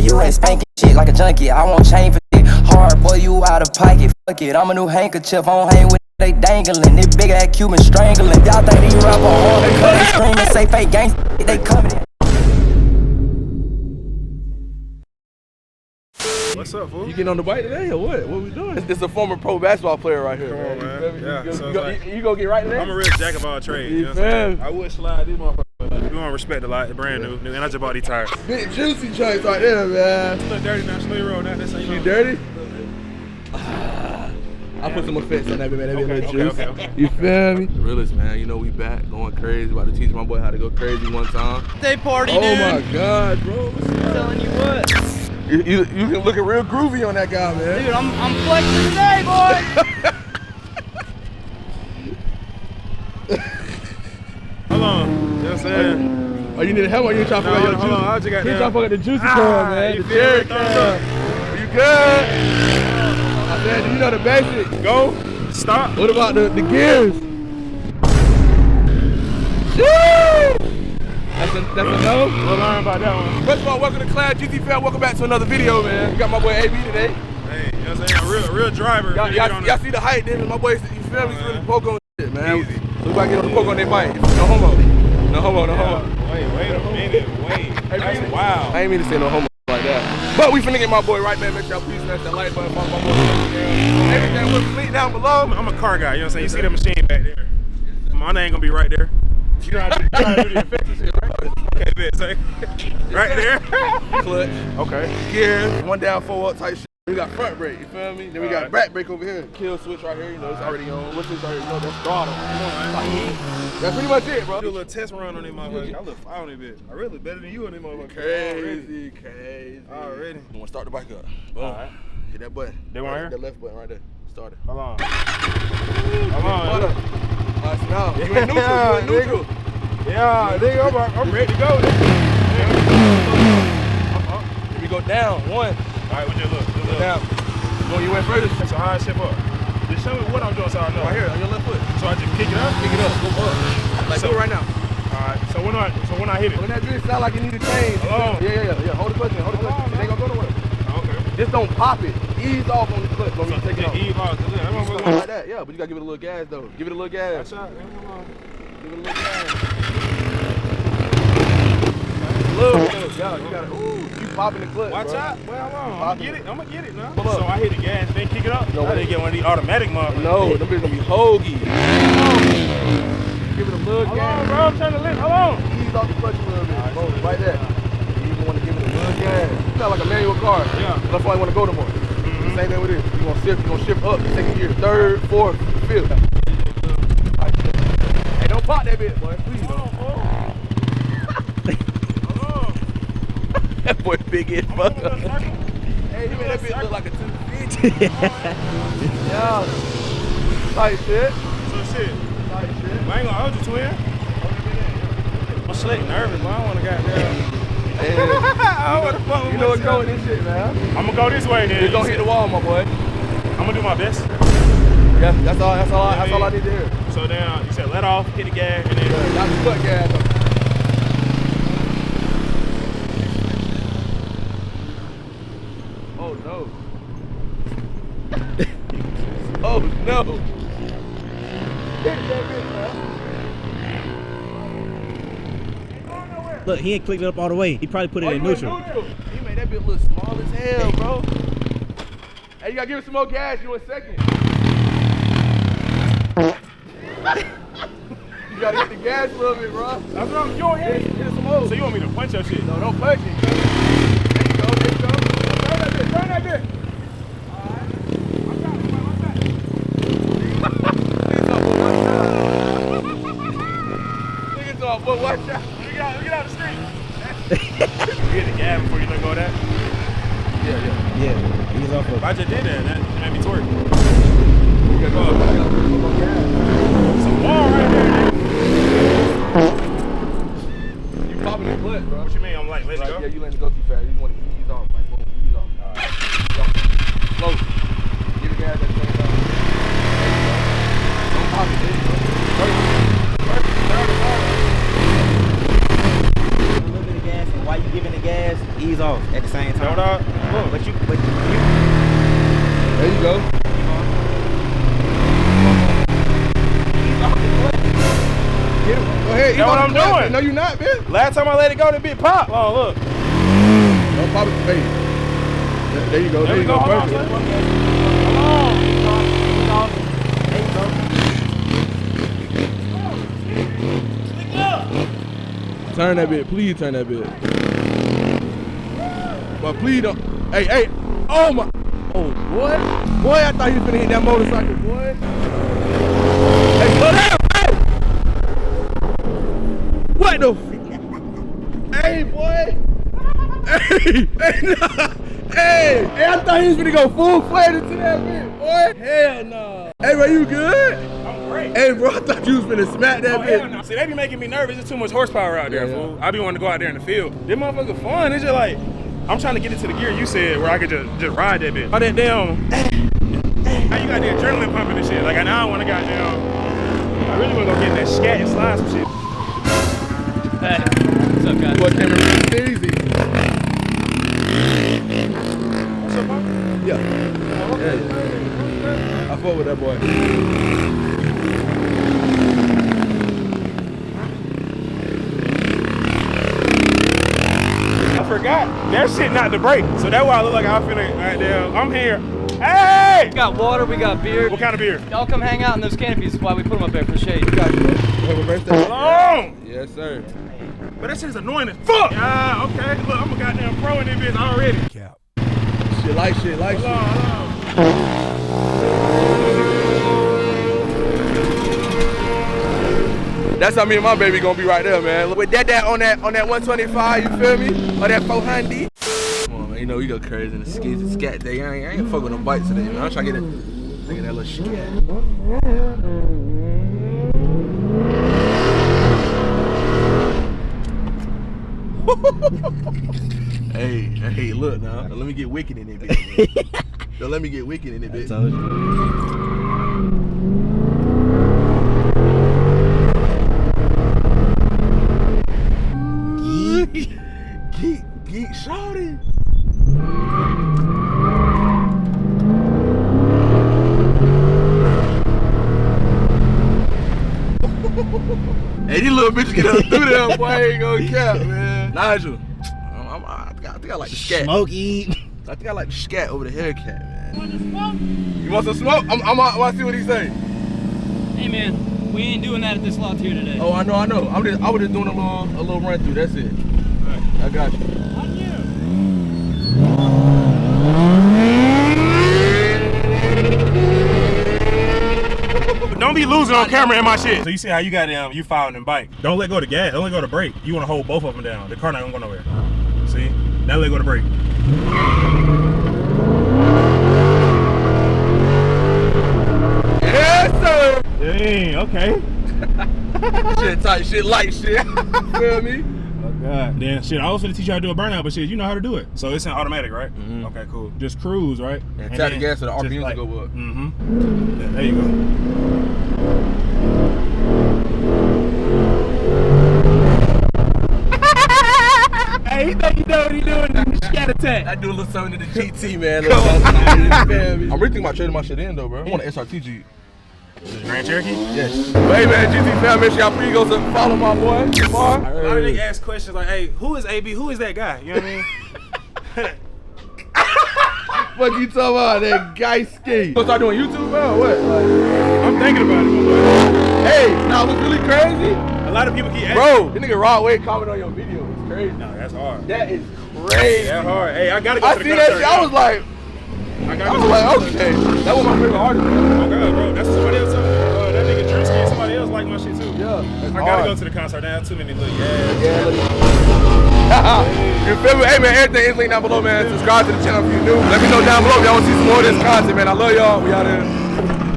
You ain't spanking shit like a junkie. I won't chain for shit. Hard boy, you out of pocket. Fuck it, I'm a new handkerchief. I don't hang with they dangling. This big ass Cuban strangling. Y'all think these rapper hard because they screaming, say fake gangsta. They coming in. What's up, fool? You getting on the bike today or what? What we doing? This is a former pro basketball player right here. Come on, man. Yeah, You gonna get right in there? I'm a real jack of all trades. You know what I'm saying? I would slide these motherfuckers. You want to respect a lot. It's brand new. And I just bought these tires. Big juicy joints right there, man. It's a little dirty now. Slowly roll now. That's how you know. You dirty? I put some effects on that, man. That Okay. You feel me? The realest, man. You know we back, going crazy. About to teach my boy how to go crazy one time. Day party, dude. dude. Oh my God, bro. I'm telling you what. You can look real groovy on that guy, man. Dude, I'm flexing today, boy. Hold on. You know what I'm saying? Oh, you need help or you trying to fuck out your juice? Hold on, I just got You trying to fuck out the juicy corn, man. You The feel jerry me? can. You good? I said, you know the basics. Go. Stop. What about the gears? That's a no? We'll learn about that one. First of all, welcome to Class GT Fan. Welcome back to another video, man. We got my boy AB today. Hey, you know what I'm saying? A real driver. Y'all see the height, then my boy, you feel me? He's really poke on shit, man. Easy. So we gotta get on the poke on their bike. No homo. No homo, no homo. Wait a minute. That's wild. I ain't mean to say no homo like that. But we finna get my boy right, man. Make sure y'all please smash that like button. Follow my boy on Instagram. Everything will be linked down below. I'm a car guy, you know what I'm saying? You see that machine back there. My name gonna be right there. You know how to do the effects and shit, right? Okay, bet, say. Right there. Clutch. Okay. Gears, 1 down, 4 up type shit. We got front brake, you feel me? Then we got back brake over here. Kill switch right here, you know, it's already on. What's this right here? You know, that's throttle. That's pretty much it, bro. Do a little test run on them motherfuckers. I look fire on this bitch. I really better than you on them motherfuckers. Crazy. Already. You wanna start the bike up? Boom. Alright. Hit that button. That one right here? That left button right there. Start it. Hold on. Alright, so now, you in neutral. Yeah, nigga, I'm ready to go. Here we go down, 1. Alright, what you look? Down. You went further? So how I step up? Just show me what I'm doing so I know. Right here, on your left foot. So I just kick it up? Pick it up, go up. Like, So- do it right now. Alright, so when I hit it? When that bitch sound like you need to change. Hold on. Yeah. Hold the clutch in, hold the clutch in. It ain't gonna go nowhere. Okay. Just don't pop it. Ease off on the clutch when you take it off. Eve off. Like that, yeah, but you gotta give it a little gas though. Give it a little gas. Shot. Give it a little gas. Look, yeah, you gotta, you popping the clutch, Watch bro. out. Well, I'm gonna get it now. Pull up. So I hit the gas, then kick it up. No, I didn't get one of these automatic motherfuckers. No, them bitches gonna be hoagie. Give it a little Hold gas. on, bro. I'm trying to lift. Hold on. Ease off the clutch a little bit. Boom, right there. You even want to give it a little gas. It's not like a manual car. Yeah. That's why I want to go no more. Same thing with this. You're gonna shift up, second gear, third, fourth, fifth. Hey, don't pop that bitch, boy. Please don't. That boy big as fuck. Hey, he made that bitch look like a 250. Yeah. Tight shit. So shit. Tight shit. I ain't gonna hold you, twin. I'm slick nervous, but I don't want to goddamn. I don't want to fuck with You know what's myself. going this shit, man. I'm gonna go this way then. You're gonna hit the wall, my boy. I'm gonna do my best. Yeah, that's all I need to hear. So then you said let off, hit the gas, and then Not the foot gas. Oh no. Oh no. Hit that bitch, man. Look, he ain't clicked it up all the way. He probably put it in neutral. He made that bitch look small as hell, bro. Hey, you gotta give it some more gas. You in second. You gotta hit the gas a little bit, bro. that's what I'm doing. Hit some more. So you want me to punch your shit? No, don't punch it. There you go. Turn that bitch. Alright. Niggas off, but watch out. Get out the street. You hit the gas before you let go of that? Yeah, he's off of I just did that. That made me twerk. You gotta go up. Some wall right there, nigga. You popping the clutch, bro. What you mean? I'm like, let's go? Yeah, you letting it go too fast. You want to ease off. Like, boom, ease off. Alright. Slow. Give it gas at the same time. Don't pop it. There you go. a little bit of gas, and while you giving the gas, ease off at the same same time. Hold on. But you. There you go. Get him. Go ahead. That's what I'm doing. No, you're not, man. Last time I let it go, that bit pop. Oh, look. Don't pop it to face. There you go. There you go. Hold on, Perfect. son. Turn that bit. Please turn that bit. But please don't. Hey, hey. Oh, my. Oh, boy. Boy, I thought he was finna hit that motorcycle, boy. Hey, slow down, bro. What the Hey, boy. Hey, hey, I thought he was gonna go full-fledged into that bit, boy. Hell no. Hey, bro, you good? I'm great. Hey, bro, I thought you was gonna smack that bit. Hell no. See, they be making me nervous. There's too much horsepower out there, Yeah, fool. I be wanting to go out there in the field. This motherfucker fun. It's just like, I'm trying to get into the gear you said where I could just ride that bit. All that damn, how you got the adrenaline pumping and shit. Like, I now want to goddamn, I really want to go get in that scat and slide some shit. Hey, what's up, guys? Boy, came in real easy. What's up, Pop? Yeah. Yeah. I fought with that boy. I forgot. That shit not the brake. So that's why I look like I'm finna, right there. I'm here. Hey! We got water, we got beer. What kind of beer? Y'all come hang out in those canopies. That's why we put them up there for shade. Got you, bro. Have a birthday. Hold on! Yes, sir. But that shit is annoying as fuck! Yeah, okay. Look, I'm a goddamn pro in this bitch already. Cap. Shit like shit. Hold on. That's how me and my baby gonna be right there, man. With that on that 125, you feel me? Or that 400. Come on, man. You know we go crazy in the skis and scat day. I ain't fucking with no bikes today, man. I'm trying to get that little scat. Hey, look now. Don't let me get wicked in it, bitch. Don't let me get wicked in it, bitch. I told you. Geek shorty. Hey, these little bitches get up through there, boy. I ain't gonna cap, man. Nigel, I think I like the scat. Smokey. I think I like the scat over the Hellcat, man. You want some smoke? I want to see what he say. Hey, man, we ain't doing that at this lot here today. Oh, I know. I was just doing a little run through. That's it. All right, I got you. Don't be losing on camera in my shit. So you see how you got you following them bike. Don't let go of the gas. Don't let go of the brake. You want to hold both of them down. The car not gonna go nowhere. See? Now let go of the brake. Yes, sir. Dang, okay. Shit tight, shit light, shit. Feel me? Oh God. Then shit, I was gonna teach you how to do a burnout, but shit, you know how to do it. So it's in automatic, right? Mm-hmm. Okay, cool. Just cruise, right? And tap the gas so the just RPMs like, go up. Mm-hmm. Yeah, there you go. Hey, he think he know what he doing in the scat attack. I do a little something to the GT, man. I'm really thinking about trading my shit in, though, bro. I want an SRT Jeep. Grand Cherokee? Yes. But hey, man, GT fam, make sure y'all please go follow my boy. A lot of niggas ask questions like, hey, who is AB? Who is that guy? You know what I mean? What you talking about? That guy ski. You gonna start doing YouTube, bro, or what? I'm thinking about it, my boy. Hey, nah, what's really crazy? A lot of people keep asking. Bro, this nigga Rod Wade comment on your video. It's crazy. No, that's hard. That is crazy. That's hard. Hey, I gotta go I to the see that concert. shit. I was like, okay. That was my favorite artist, man. Oh God, bro, that's somebody else. That nigga Drewski and somebody else like my shit too. Yeah, I gotta go to the concert now. Too many little Yeah, you feel me? Hey, man, everything is linked down below, man. Subscribe to the channel if you're new. Let me know down below if y'all want to see some more of this content, man. I love y'all. We out here.